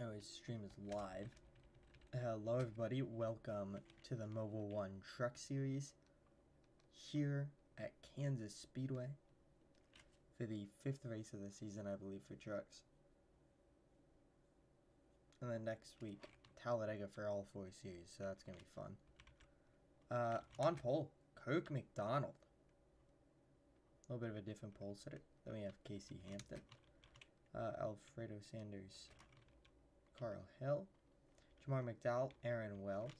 Anyways, stream is live. Hello everybody, welcome to the Mobile One Truck Series here at Kansas Speedway for the 5th race of the season, I believe, for trucks. And then next week, Talladega for all 4 series, so that's going to be fun. On pole, Kirk McDonald. A little bit of a different pole sitter. Then we have Casey Hampton, Alfredo Sanders, Carl Hill, Jamar McDowell, Aaron Wells,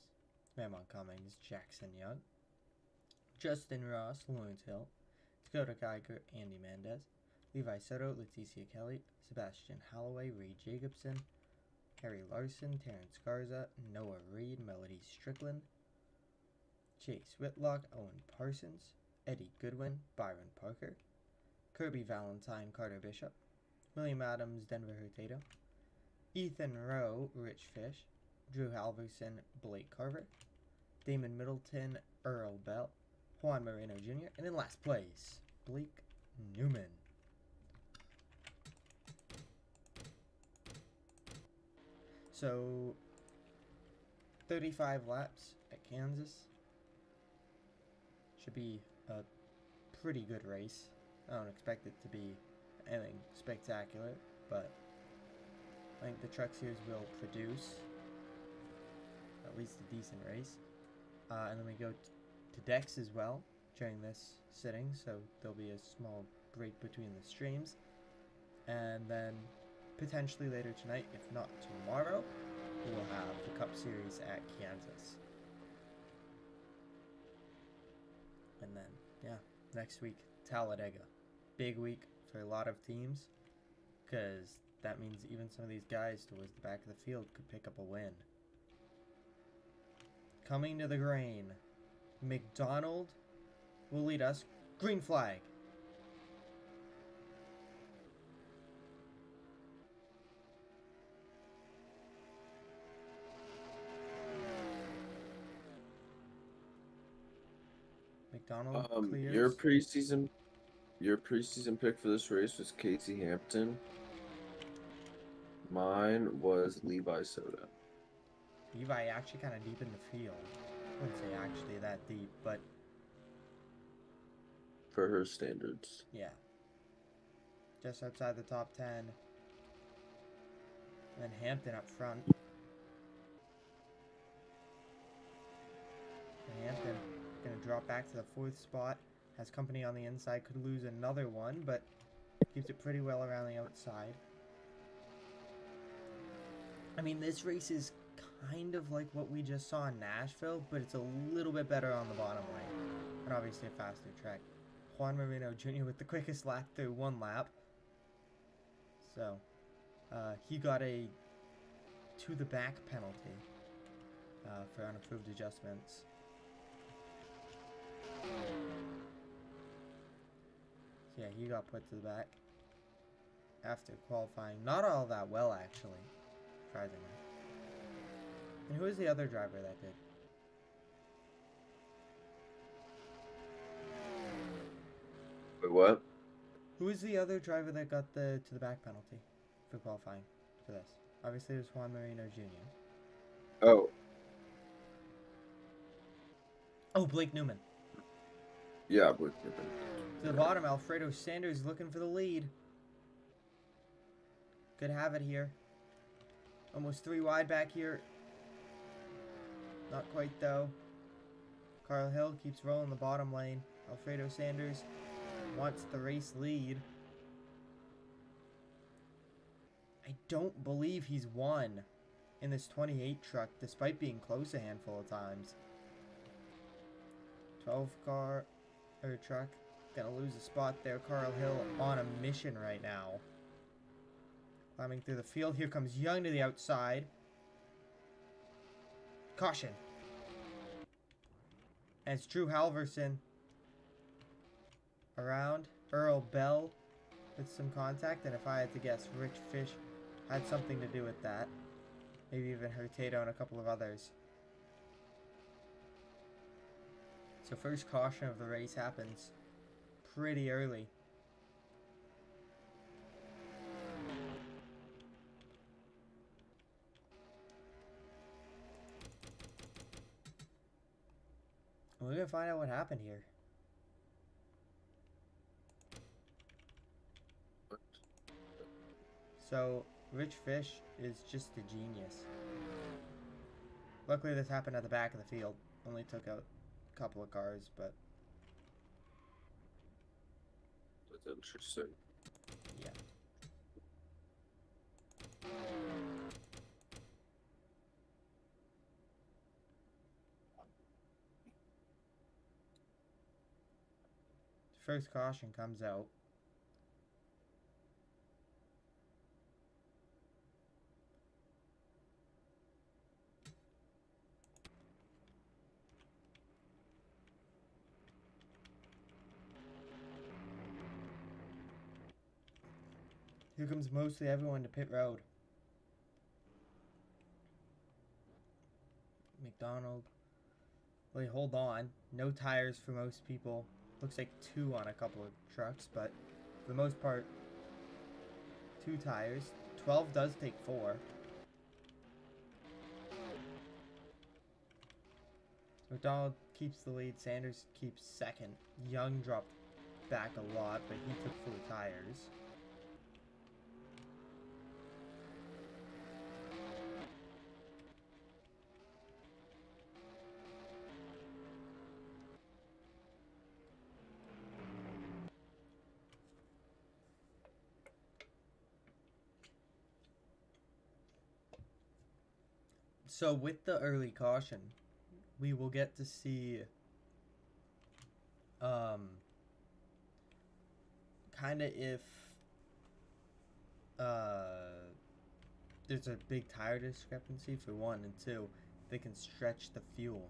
Mamon Cummings, Jackson Young, Justin Ross, Lawrence Hill, Dakota Geiger, Andy Mendez, Levi Soto, Leticia Kelly, Sebastian Holloway, Ray Jacobson, Harry Larson, Terrence Garza, Noah Reed, Melody Strickland, Chase Whitlock, Owen Parsons, Eddie Goodwin, Byron Parker, Kirby Valentine, Carter Bishop, William Adams, Denver Hurtado, Ethan Rowe, Rich Fish, Drew Halverson, Blake Carver, Damon Middleton, Earl Bell, Juan Moreno Jr., and in last place, Blake Newman. So, 35 laps at Kansas. Should be a pretty good race. I don't expect it to be anything spectacular, but I think the Truck Series will produce at least a decent race. And then we go to Dex as well during this sitting, so there'll be a small break between the streams. And then potentially later tonight, if not tomorrow, we will have the Cup Series at Kansas. And then, yeah, next week, Talladega. Big week for a lot of teams, because that means even some of these guys towards the back of the field could pick up a win. Coming to the grain, McDonald will lead us. Green flag. McDonald clears. Your preseason pick for this race was Casey Hampton. Mine was Levi Soto. Levi actually kind of deep in the field. I wouldn't say actually that deep, but For her standards. yeah. Just outside the top 10. And then Hampton up front. And Hampton going to drop back to the 4th spot. Has company on the inside. Could lose another one, but keeps it pretty well around the outside. I mean, this race is kind of like what we just saw in Nashville, but it's a little bit better on the bottom lane. And obviously a faster track. Juan Moreno Jr. with the quickest lap through 1 lap. So, he got a to the back penalty for unapproved adjustments. So yeah, he got put to the back after qualifying. Not all that well, actually, surprisingly. And who was the other driver that did? Wait, what? Who was the other driver that got the to the back penalty for qualifying for this? Obviously, it was Juan Moreno Jr. Oh, Blake Newman. Yeah, Blake Newman. To the bottom, Alfredo Sanders looking for the lead. Could have it here. Almost 3 wide back here. Not quite, though. Carl Hill keeps rolling the bottom lane. Alfredo Sanders wants the race lead. I don't believe he's won in this 28 truck, despite being close a handful of times. 12 car or truck. Gonna lose a spot there. Carl Hill on a mission right now. Climbing through the field. Here comes Young to the outside. Caution. And it's Drew Halverson around. Earl Bell with some contact. And if I had to guess, Rich Fish had something to do with that. Maybe even Hurtado and a couple of others. So first caution of the race happens pretty early. We're gonna find out what happened here. So, Rich Fish is just a genius. Luckily, this happened at the back of the field. Only took out a couple of cars, but That's interesting. yeah. First caution comes out. Here comes mostly everyone to pit road. McDonald. Wait, hold on. No tires for most people. Looks like 2 on a couple of trucks, but for the most part, 2 tires. 12 does take 4. McDonald keeps the lead. Sanders keeps second. Young dropped back a lot, but he took 4 tires. So with the early caution, we will get to see kind of if there's a big tire discrepancy for 1, and 2, they can stretch the fuel.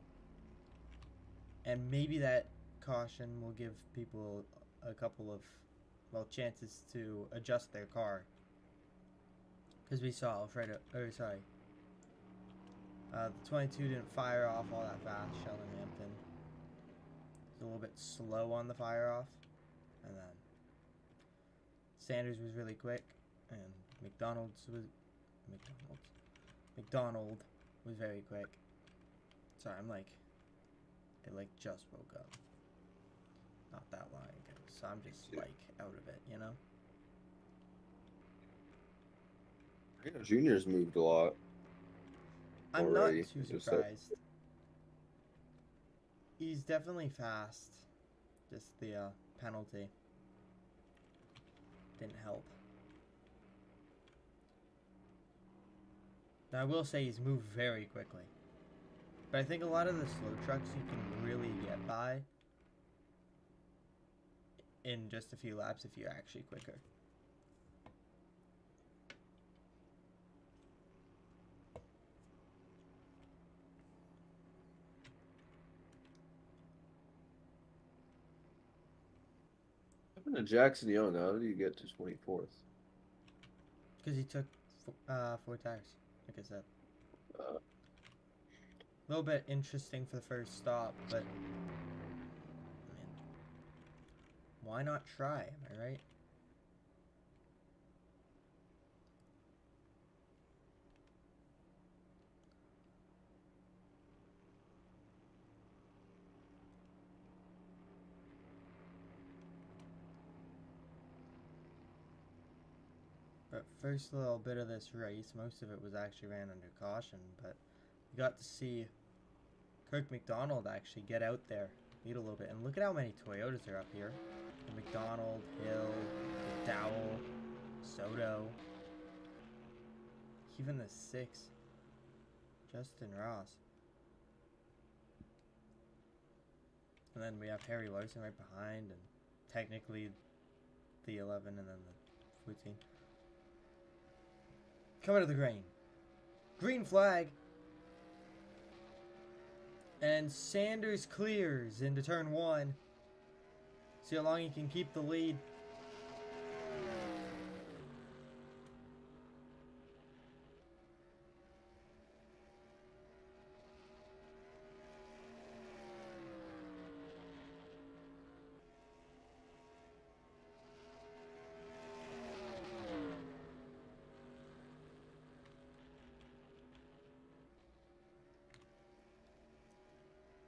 And maybe that caution will give people a couple of, well, chances to adjust their car. Because we saw Alfredo, the 22 didn't fire off all that fast. Sheldon Hampton was a little bit slow on the fire off. And then Sanders was really quick. And McDonald was very quick. Sorry, I just woke up. Not that long ago. So I'm just out of it, you know? Yeah, Junior's moved a lot. I'm already. not too surprised. He's definitely fast. Just the penalty didn't help. Now I will say he's moved very quickly. But I think a lot of the slow trucks you can really get by in just a few laps if you're actually quicker. To Jackson Young, how did you get to 24th? Because he took 4 tires, like I said. A little bit interesting for the first stop, but man, why not try? Am I right? But first little bit of this race, most of it was actually ran under caution, but you got to see Kirk McDonald actually get out there, lead a little bit. And look at how many Toyotas are up here. McDonald, Hill, McDowell, Soto. Even the 6, Justin Ross. And then we have Harry Larson right behind, and technically the 11 and then the 14. Coming to the green. Green flag. And Sanders clears into turn 1. See how long he can keep the lead.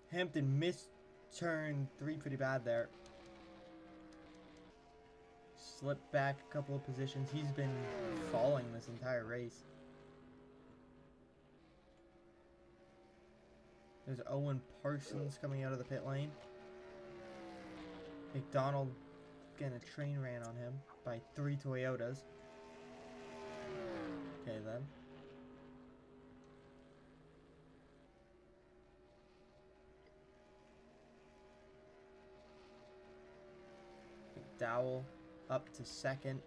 Hampton missed turn 3 pretty bad there. Slipped back a couple of positions. He's been falling this entire race. There's Owen Parsons coming out of the pit lane. McDonald getting a train ran on him by 3 Toyotas. Okay then. McDowell up to second.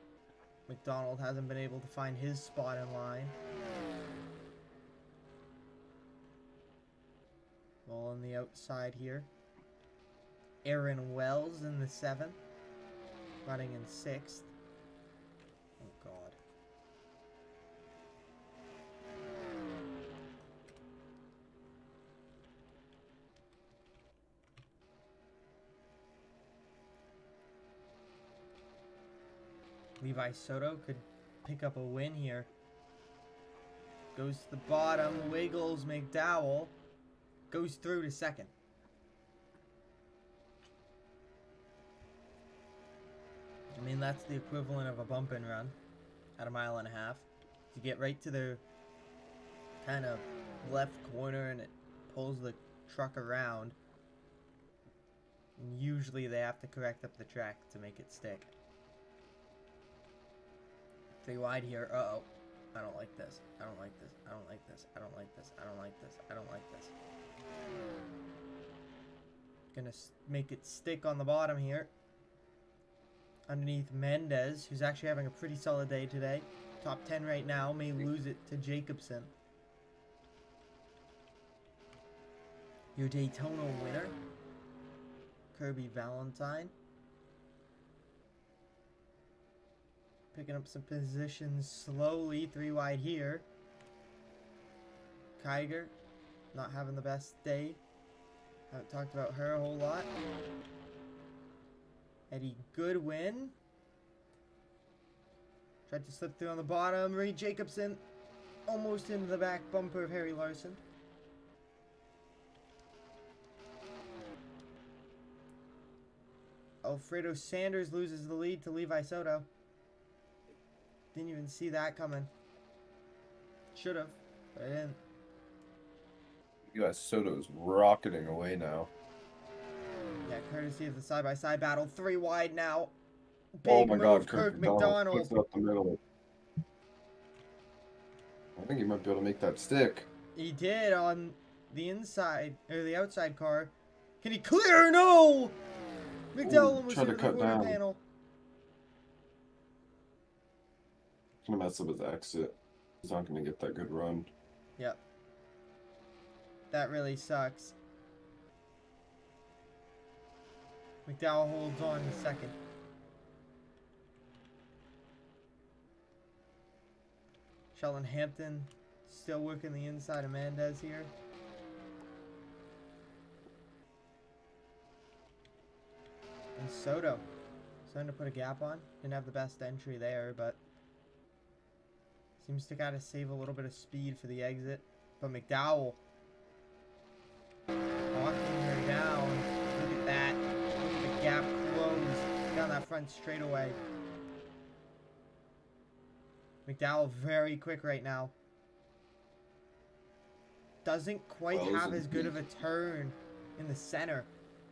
McDonald hasn't been able to find his spot in line. Well, on the outside here. Aaron Wells in the 7th. Running in 6th. Oh, God. Levi Soto could pick up a win here. Goes to the bottom, wiggles McDowell. Goes through to second. I mean, that's the equivalent of a bump and run at 1.5 miles. You get right to the kind of left corner and it pulls the truck around. And usually they have to correct up the track to make it stick. 3 wide here. Uh-oh. I don't like this. I don't like this. I don't like this. I don't like this. I don't like this. I don't like this. Gonna make it stick on the bottom here. Underneath Mendez, who's actually having a pretty solid day today. Top 10 right now. May lose it to Jacobson. Your Daytona winner, Kirby Valentine. Picking up some positions slowly. 3 wide here. Kiger, not having the best day. Haven't talked about her a whole lot. Eddie Goodwin. Tried to slip through on the bottom. Reed Jacobson almost into the back bumper of Harry Larson. Alfredo Sanders loses the lead to Levi Soto. Didn't even see that coming. Should have, but I didn't. You guys, Soto's rocketing away now. Yeah, courtesy of the side-by-side battle. 3 wide now. Big Oh my move, God, Kirk McDonald. Puts it up the middle. I think he might be able to make that stick. He did on the inside, or the outside car. Can he clear? No! McDowell almost tried to hit the cut corner down. panel. Gonna mess up his exit. He's not gonna get that good run. Yep. That really sucks. McDowell holds on to second. Sheldon Hampton still working the inside of Mendez here. And Soto starting to put a gap on. Didn't have the best entry there, but seems to gotta save a little bit of speed for the exit. But McDowell walking her down. Look at that. Look at the gap closed down that front straightaway. McDowell very quick right now. Doesn't quite have as good of a turn in the center,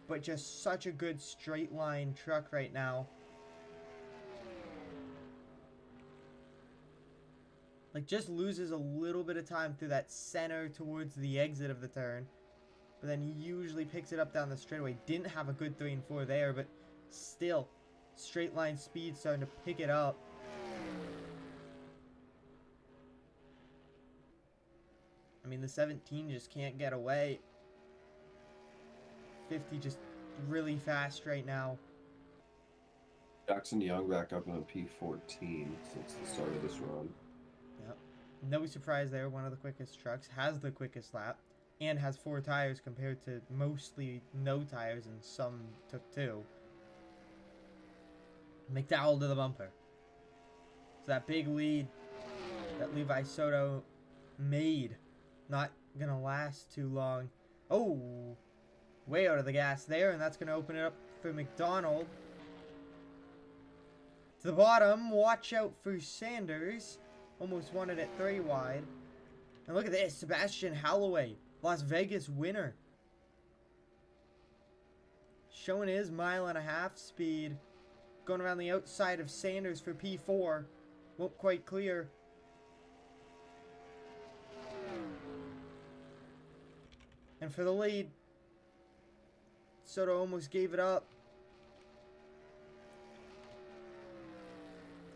but just such a good straight line truck right now. Like, just loses a little bit of time through that center towards the exit of the turn, but then usually picks it up down the straightaway. Didn't have a good 3 and 4 there, but still, straight line speed starting to pick it up. I mean, the 17 just can't get away. 50 just really fast right now. Jackson Young back up in a P14 since the start of this run. Yep. No surprise there. One of the quickest trucks. Has the quickest lap. And has 4 tires compared to mostly no tires, and some took 2. McDowell to the bumper. So that big lead that Levi Soto made, not gonna last too long. Oh, way out of the gas there, and that's going to open it up for McDonald. To the bottom, watch out for Sanders. Almost won it at 3 wide. And look at this, Sebastian Holloway, Las Vegas winner. Showing his 1.5-mile speed. Going around the outside of Sanders for P4. Won't quite clear. And for the lead, Soto almost gave it up.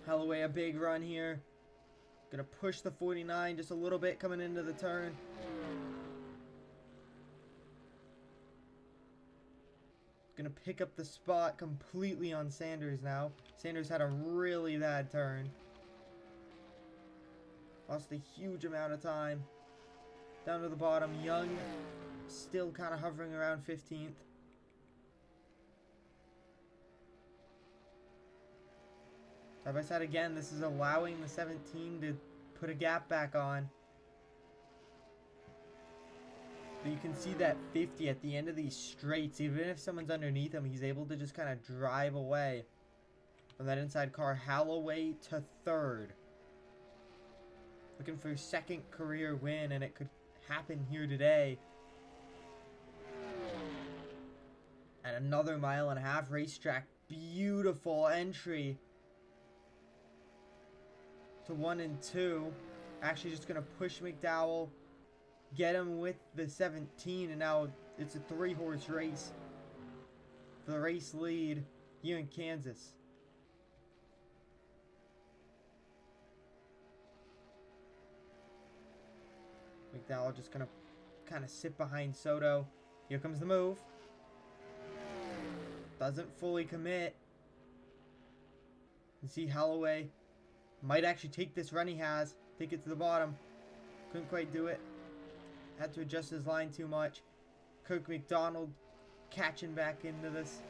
Holloway a big run here. Gonna push the 49 just a little bit coming into the turn. Gonna pick up the spot completely on Sanders now. Sanders had a really bad turn. Lost a huge amount of time. Down to the bottom, Young still kind of hovering around 15th. Side by side again, this is allowing the 17 to put a gap back on. But you can see that 50 at the end of these straights. Even if someone's underneath him, he's able to just kind of drive away from that inside car. Holloway to 3rd. Looking for his 2nd career win, and it could happen here today. And another 1.5-mile racetrack. Beautiful entry to 1 and 2. Actually just going to push McDowell. Get him with the 17. And now it's a 3-horse race for the race lead here in Kansas. McDowell just going to kind of sit behind Soto. Here comes the move. Doesn't fully commit. You see Holloway might actually take this run he has. Take it to the bottom. Couldn't quite do it. Had to adjust his line too much. Kirk McDonald catching back into this.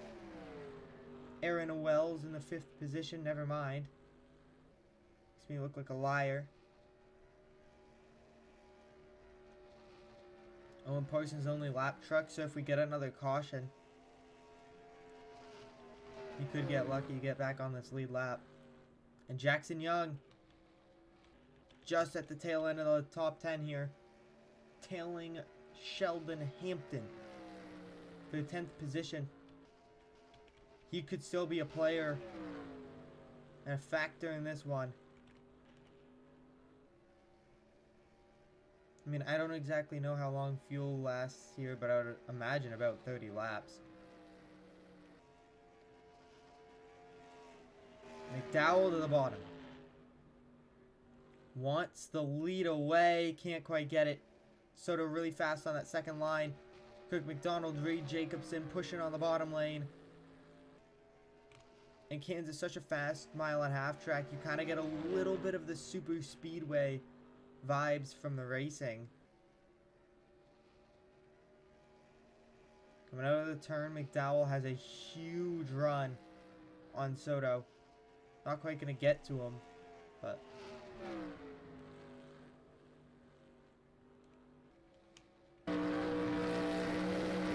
Aaron Wells in the 5th position. Never mind. Makes me look like a liar. Owen Parsons only lap truck, so if we get another caution, you could get lucky to get back on this lead lap. And Jackson Young, just at the tail end of the top 10 here, tailing Sheldon Hampton for the 10th position. He could still be a player and a factor in this one. I mean, I don't exactly know how long fuel lasts here, but I would imagine about 30 laps. McDowell to the bottom. Wants the lead away. Can't quite get it. Soto really fast on that 2nd line. Kirk McDonald, Reed Jacobson pushing on the bottom lane. And Kansas, such a fast 1.5-mile track. You kind of get a little bit of the super speedway vibes from the racing. Coming out of the turn, McDowell has a huge run on Soto. Not quite going to get to him, but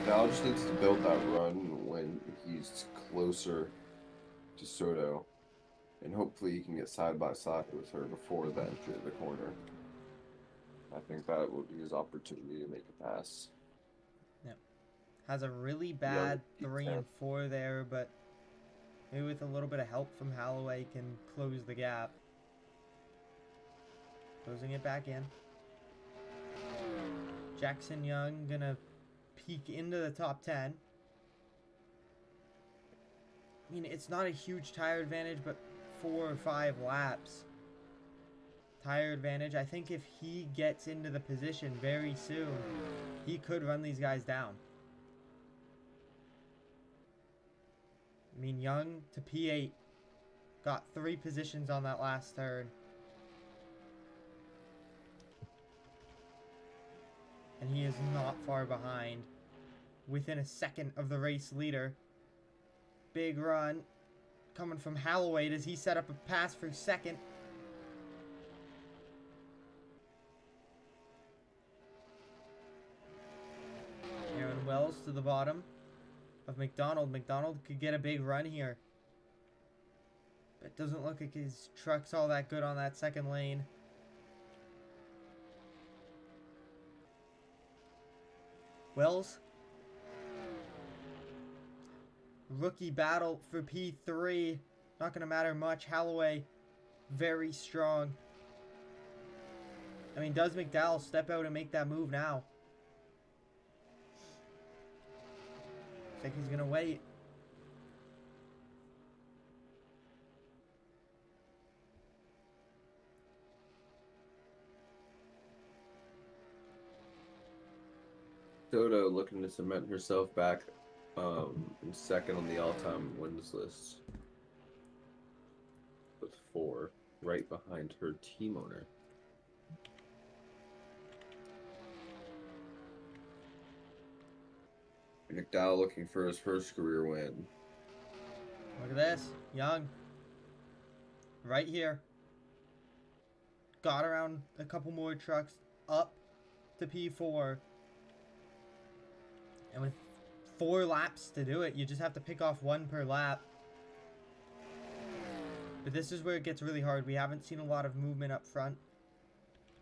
Val just needs to build that run when he's closer to Soto, and hopefully he can get side by side with her before the entry of the corner. I think that will be his opportunity to make a pass. Yep. Has a really bad 3 and 4 there, but maybe with a little bit of help from Holloway can close the gap. Closing it back in. Jackson Young gonna peek into the top 10. I mean, it's not a huge tire advantage, but 4 or 5 laps. Tire advantage. I think if he gets into the position very soon, he could run these guys down. I mean, Young to P8. Got 3 positions on that last turn. And he is not far behind. Within a second of the race leader. Big run. Coming from Holloway. Does he set up a pass for 2nd? Aaron Wells to the bottom of McDonald. McDonald could get a big run here. It doesn't look like his truck's all that good on that second lane. Wells. Rookie battle for P3. Not going to matter much. Holloway, very strong. I mean, does McDowell step out and make that move now? Looks like he's going to wait. Toto looking to cement herself back in second on the all-time wins list with 4, right behind her team owner. McDowell looking for his first career win. Look at this. Young. Right here. Got around a couple more trucks up to P4. And with 4 laps to do it, you just have to pick off 1 per lap. But this is where it gets really hard. We haven't seen a lot of movement up front.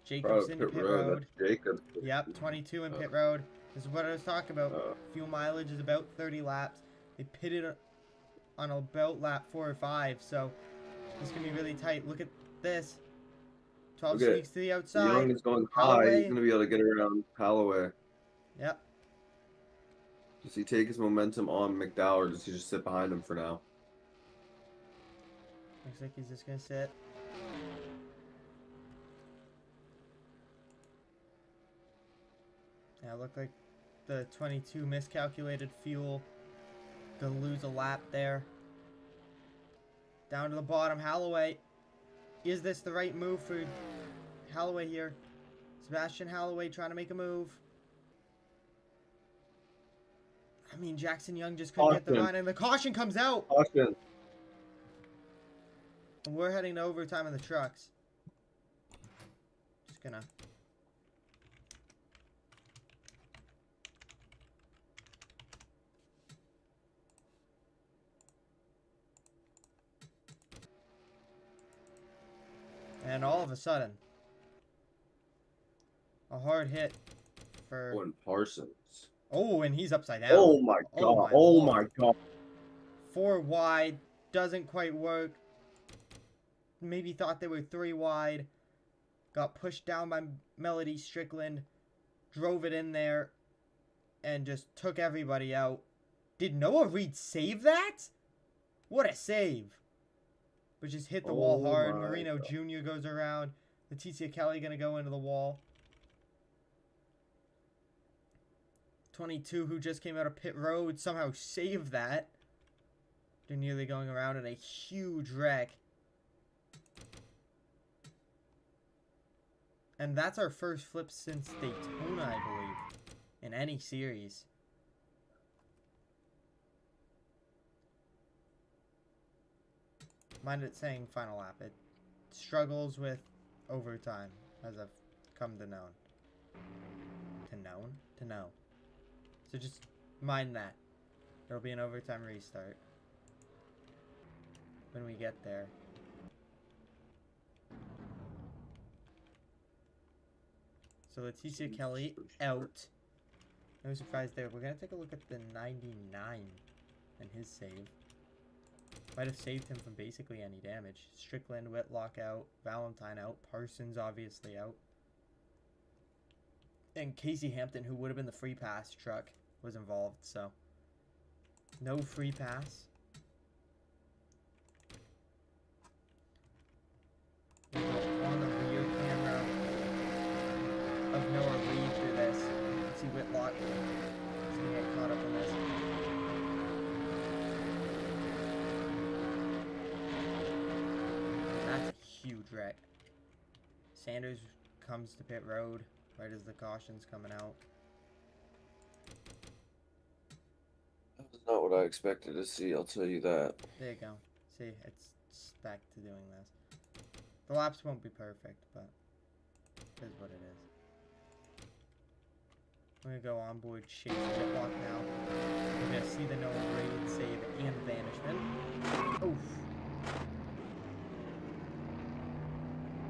Jacobs in pit road. Jacobs. Yep, 22 in pit road. This is what I was talking about. Fuel mileage is about 30 laps. They pitted on about lap 4 or 5, so this can be really tight. Look at this. 12 sneaks to the outside. Young is going Holloway. high. He's going to be able to get around Holloway. Yep. Does he take his momentum on McDowell, or does he just sit behind him for now? Looks like he's just going to sit. Yeah, it looked like the 22 miscalculated fuel. Gonna lose a lap there. Down to the bottom, Holloway. Is this the right move for Holloway here? Sebastian Holloway trying to make a move. I mean, Jackson Young just couldn't get the run, and the caution comes out. Caution. And we're heading to overtime in the trucks. Just gonna... And all of a sudden, a hard hit for... Oh, and Parsons. Oh, and he's upside down. Oh my god. Oh my god. 4 wide. Doesn't quite work. Maybe thought they were 3 wide. Got pushed down by Melody Strickland. Drove it in there. And just took everybody out. Did Noah Reed save that? What a save. But just hit the wall hard. Marino Jr. goes around. Leticia Kelly going to go into the wall. 22, who just came out of pit road, somehow saved that. They're nearly going around in a huge wreck. And that's our first flip since Daytona, I believe, in any series. Mind it saying final lap. It struggles with overtime, as I've come to know. To know. So just mind that. There'll be an overtime restart when we get there. So Leticia Kelly out. No surprise there. We're going to take a look at the 99 and his save. Might have saved him from basically any damage. Strickland, Whitlock out. Valentine out. Parsons obviously out. And Casey Hampton, who would have been the free pass truck, was involved, so no free pass. On the rear camera of Noah Reed through this. You can see Whitlock is going to get caught up in this. And that's a huge wreck. Sanders comes to pit road right as the caution's coming out. That was not what I expected to see, I'll tell you that. There you go. See, it's back to doing this. The laps won't be perfect, but it is what it is. We're gonna go on board Chase Whitlock now. We're gonna see the no raid, save, and banishment. Oof.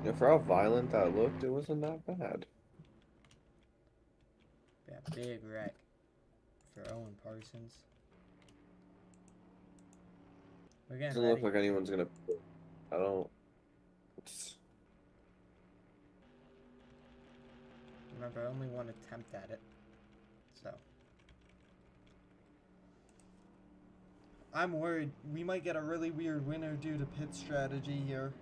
Yeah, for how violent that looked, it wasn't that bad. Yeah, big wreck for Owen Parsons. We're getting Doesn't ready. look like anyone's gonna. I don't. Remember, only one attempt at it. So. I'm worried we might get a really weird winner due to pit strategy here.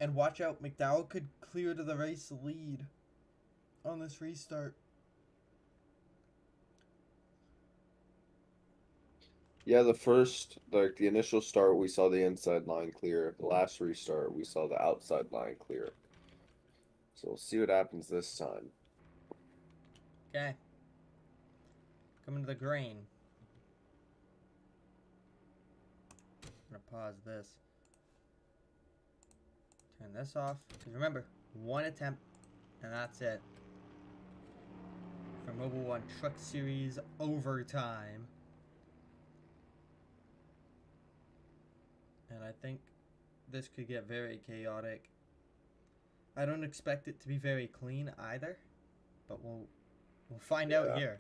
And watch out, McDowell could clear to the race lead on this restart. Yeah, the initial start, we saw the inside line clear. The last restart, we saw the outside line clear. So we'll see what happens this time. Okay. Coming to the grain. I'm gonna pause this. Turn this off. Because remember, one attempt, and that's it. For Mobile One Truck Series Overtime. And I think this could get very chaotic. I don't expect it to be very clean either, but we'll find out here.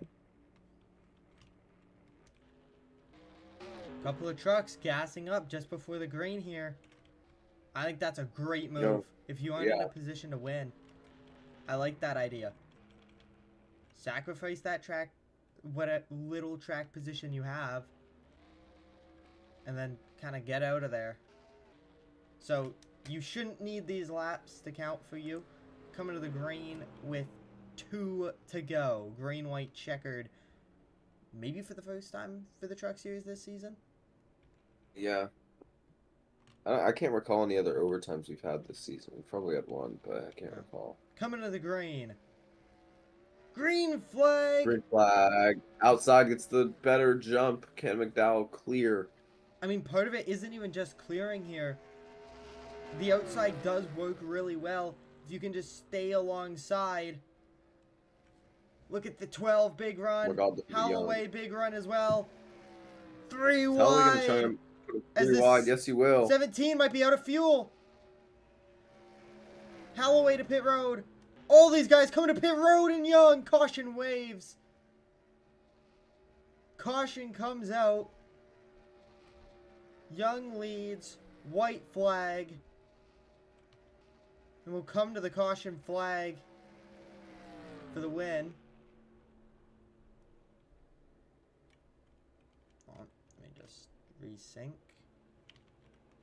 Couple of trucks gassing up just before the green here. I think that's a great move. If you aren't in a position to win, I like that idea. Sacrifice that track, what little track position you have, and then kind of get out of there. So you shouldn't need these laps to count for you. Coming to the green with 2 to go. Green, white, checkered. Maybe for the first time for the Truck Series this season? Yeah. I can't recall any other overtimes we've had this season. We've probably had one, but I can't recall. Coming to the green. Green flag! Green flag. Outside gets the better jump. Ken McDowell clear. I mean, part of it isn't even just clearing here. The outside does work really well if you can just stay alongside. Look at the 12 big run. Oh my God, Holloway big run as well. 3 Holloway wide. gonna try and put it 3 wide. Yes, he will. 17 might be out of fuel. Holloway to pit road. All these guys coming to pit road and Young. Caution waves. Caution comes out. Young leads. White flag. And we'll come to the caution flag for the win. Hold on, let me just resync.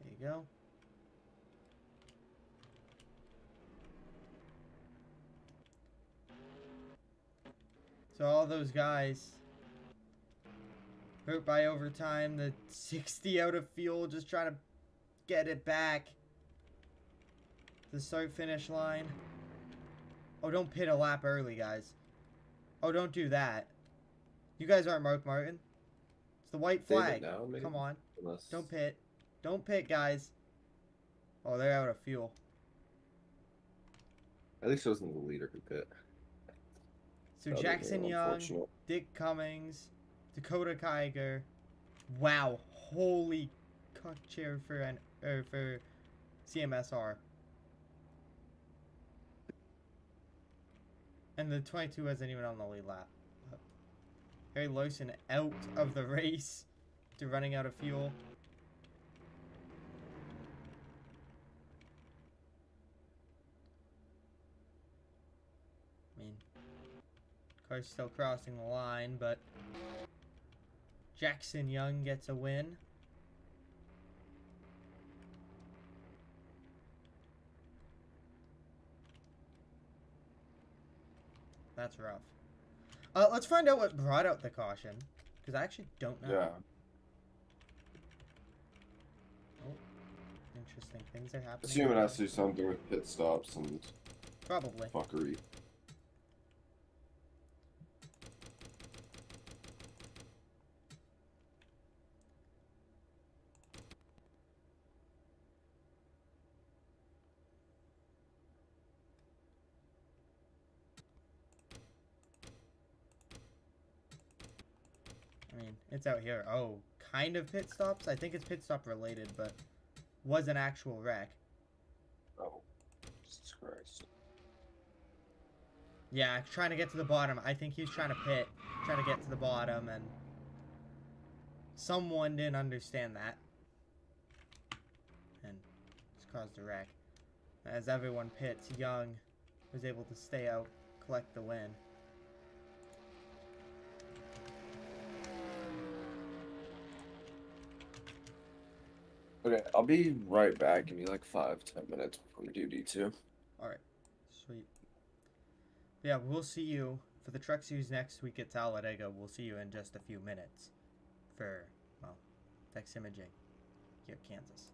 There you go. So all those guys hurt by overtime, the 60 out of fuel, just trying to get it back. The start-finish line. Oh, don't pit a lap early, guys. Oh, don't do that. You guys aren't Mark Martin. It's the white flag. Now, come on. Unless... Don't pit. Don't pit, guys. Oh, they're out of fuel. At least it wasn't the leader who pit. So Jackson Young, Dick Cummings, Dakota Kiger. Wow. Holy cock chair for CMSR. And the 22 isn't even on the lead lap. Harry Larson out of the race to running out of fuel. I mean, car's still crossing the line, but Jackson Young gets a win. That's rough. Let's find out what brought out the caution, because I actually don't know. Yeah. Oh, interesting things are happening. Assume it has to do something with pit stops and probably fuckery. mean, it's out here. Oh, kind of pit stops? I think it's pit stop related, but was an actual wreck. Oh, Jesus Christ. Yeah, trying to get to the bottom. I think he's trying to pit, trying to get to the bottom, and someone didn't understand that. And just caused a wreck. As everyone pits, Young was able to stay out, collect the win. Okay, I'll be right back. Give me like 5-10 minutes before we do D2. Alright, sweet. Yeah, we'll see you for the Truck Series next week at Talladega. We'll see you in just a few minutes for, well, Dex Imaging here at Kansas.